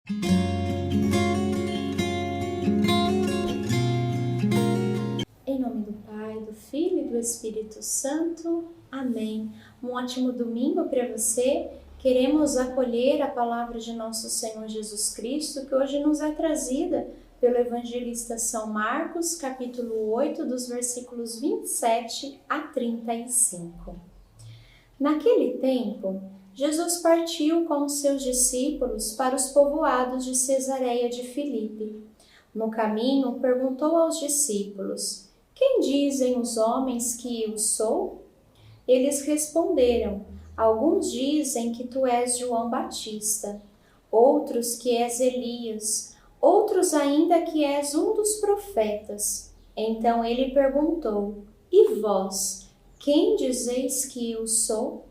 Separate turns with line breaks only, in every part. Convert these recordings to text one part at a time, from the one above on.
Em nome do Pai, do Filho e do Espírito Santo. Amém. Um ótimo domingo para você. Queremos acolher a palavra de nosso Senhor Jesus Cristo, que hoje nos é trazida pelo evangelista São Marcos, capítulo 8, dos versículos 27 a 35. Naquele tempo, Jesus partiu com os seus discípulos para os povoados de Cesareia de Filipe. No caminho, perguntou aos discípulos: "Quem dizem os homens que eu sou?" Eles responderam: "Alguns dizem que tu és João Batista, outros que és Elias, outros ainda que és um dos profetas." Então ele perguntou: "E vós, quem dizeis que eu sou?"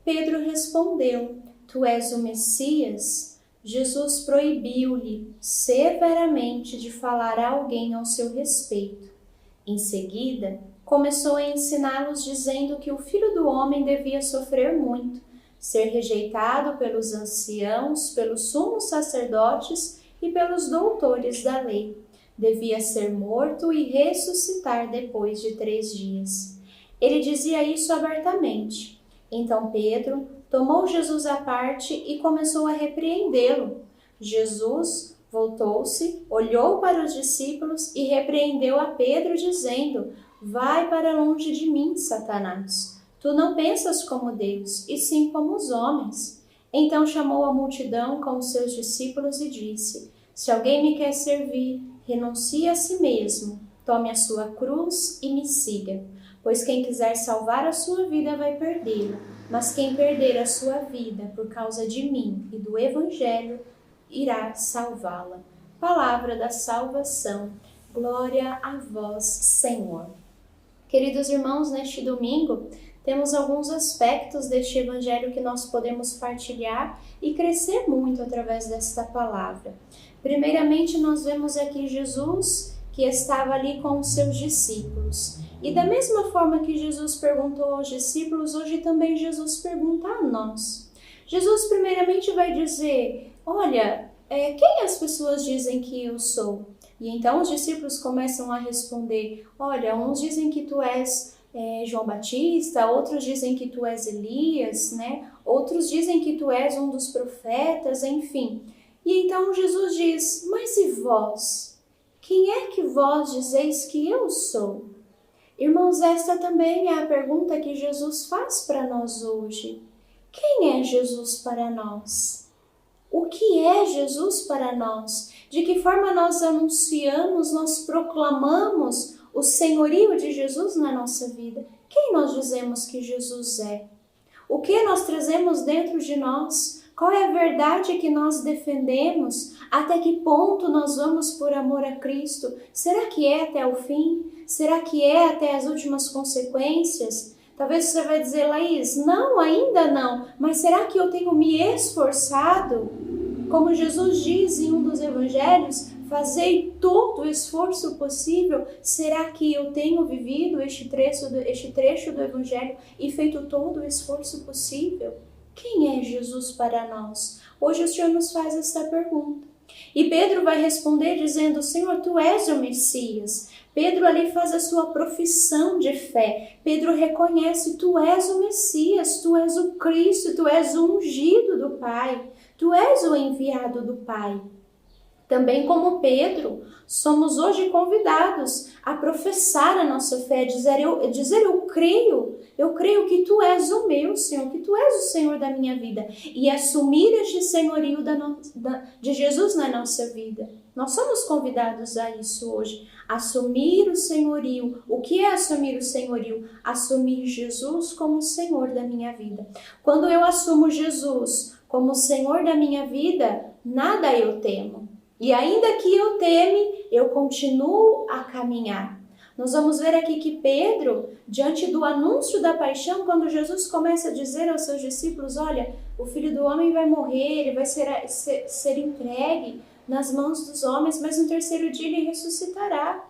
Pedro respondeu: "Tu és o Messias." Jesus proibiu-lhe severamente de falar a alguém ao seu respeito. Em seguida, começou a ensiná-los dizendo que o Filho do Homem devia sofrer muito, ser rejeitado pelos anciãos, pelos sumos sacerdotes e pelos doutores da lei. Devia ser morto e ressuscitar depois de 3 dias. Ele dizia isso abertamente. Então Pedro tomou Jesus à parte e começou a repreendê-lo. Jesus voltou-se, olhou para os discípulos e repreendeu a Pedro, dizendo: "Vai para longe de mim, Satanás. Tu não pensas como Deus, e sim como os homens." Então chamou a multidão com os seus discípulos e disse: "Se alguém me quer servir, renuncie a si mesmo, tome a sua cruz e me siga. Pois quem quiser salvar a sua vida vai perdê-la, mas quem perder a sua vida por causa de mim e do Evangelho irá salvá-la." Palavra da salvação. Glória a vós, Senhor. Queridos irmãos, neste domingo temos alguns aspectos deste Evangelho que nós podemos partilhar e crescer muito através desta palavra. Primeiramente, nós vemos aqui Jesus que estava ali com os seus discípulos. E da mesma forma que Jesus perguntou aos discípulos, hoje também Jesus pergunta a nós. Jesus primeiramente vai dizer: "Olha, quem as pessoas dizem que eu sou?" E então os discípulos começam a responder: "Olha, uns dizem que tu és João Batista, outros dizem que tu és Elias, né? Outros dizem que tu és um dos profetas, enfim." E então Jesus diz: "Mas e vós? Quem é que vós dizeis que eu sou?" Irmãos, esta também é a pergunta que Jesus faz para nós hoje. Quem é Jesus para nós? O que é Jesus para nós? De que forma nós anunciamos, nós proclamamos o senhorio de Jesus na nossa vida? Quem nós dizemos que Jesus é? O que nós trazemos dentro de nós? Qual é a verdade que nós defendemos? Até que ponto nós vamos por amor a Cristo? Será que é até o fim? Será que é até as últimas consequências? Talvez você vai dizer: "Laís, não, ainda não. Mas será que eu tenho me esforçado?" Como Jesus diz em um dos evangelhos: "Fazei todo o esforço possível." Será que eu tenho vivido este trecho do evangelho e feito todo o esforço possível? Quem é Jesus para nós? Hoje o Senhor nos faz esta pergunta. E Pedro vai responder dizendo: "Senhor, tu és o Messias." Pedro ali faz a sua profissão de fé. Pedro reconhece: tu és o Messias, tu és o Cristo, tu és o ungido do Pai, tu és o enviado do Pai. Também como Pedro, somos hoje convidados a professar a nossa fé, dizer eu creio que tu és o meu Senhor, que tu és o Senhor da minha vida, e assumir este senhorio de Jesus na nossa vida. Nós somos convidados a isso hoje, assumir o senhorio. O que é assumir o senhorio? Assumir Jesus como o Senhor da minha vida. Quando eu assumo Jesus como o Senhor da minha vida, nada eu temo. E ainda que eu teme, eu continuo a caminhar. Nós vamos ver aqui que Pedro, diante do anúncio da paixão, quando Jesus começa a dizer aos seus discípulos: olha, o Filho do Homem vai morrer, ele vai ser entregue nas mãos dos homens, mas no terceiro dia ele ressuscitará.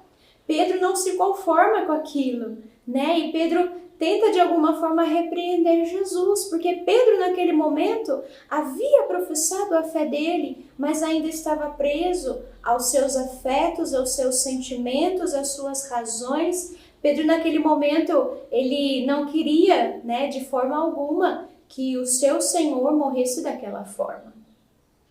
Pedro não se conforma com aquilo, né? E Pedro tenta de alguma forma repreender Jesus, porque Pedro naquele momento havia professado a fé dele, mas ainda estava preso aos seus afetos, aos seus sentimentos, às suas razões. Pedro naquele momento, ele não queria, de forma alguma, que o seu Senhor morresse daquela forma.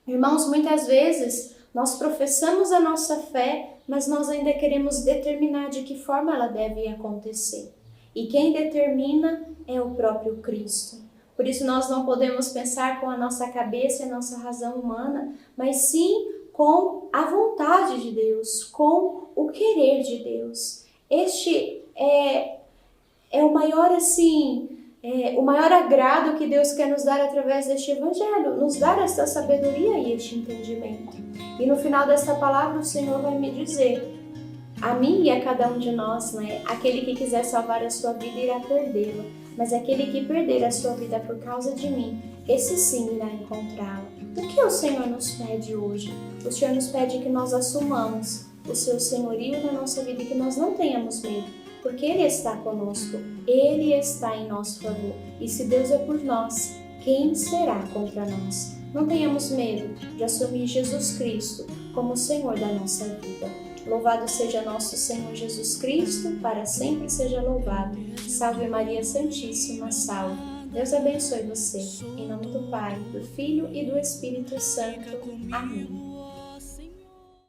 Irmãos, muitas vezes nós professamos a nossa fé, mas nós ainda queremos determinar de que forma ela deve acontecer. E quem determina é o próprio Cristo. Por isso nós não podemos pensar com a nossa cabeça e a nossa razão humana, mas sim com a vontade de Deus, com o querer de Deus. Este é o maior o maior agrado que Deus quer nos dar através deste Evangelho, nos dar esta sabedoria e este entendimento. E no final desta palavra o Senhor vai me dizer, a mim e a cada um de nós, aquele que quiser salvar a sua vida irá perdê-la, mas aquele que perder a sua vida por causa de mim, esse sim irá encontrá-la. O que o Senhor nos pede hoje? O Senhor nos pede que nós assumamos o seu senhorio na nossa vida e que nós não tenhamos medo, porque Ele está conosco, Ele está em nosso favor. E se Deus é por nós, quem será contra nós? Não tenhamos medo de assumir Jesus Cristo como o Senhor da nossa vida. Louvado seja nosso Senhor Jesus Cristo, para sempre seja louvado. Salve Maria Santíssima, salve. Deus abençoe você. Em nome do Pai, do Filho e do Espírito Santo. Amém.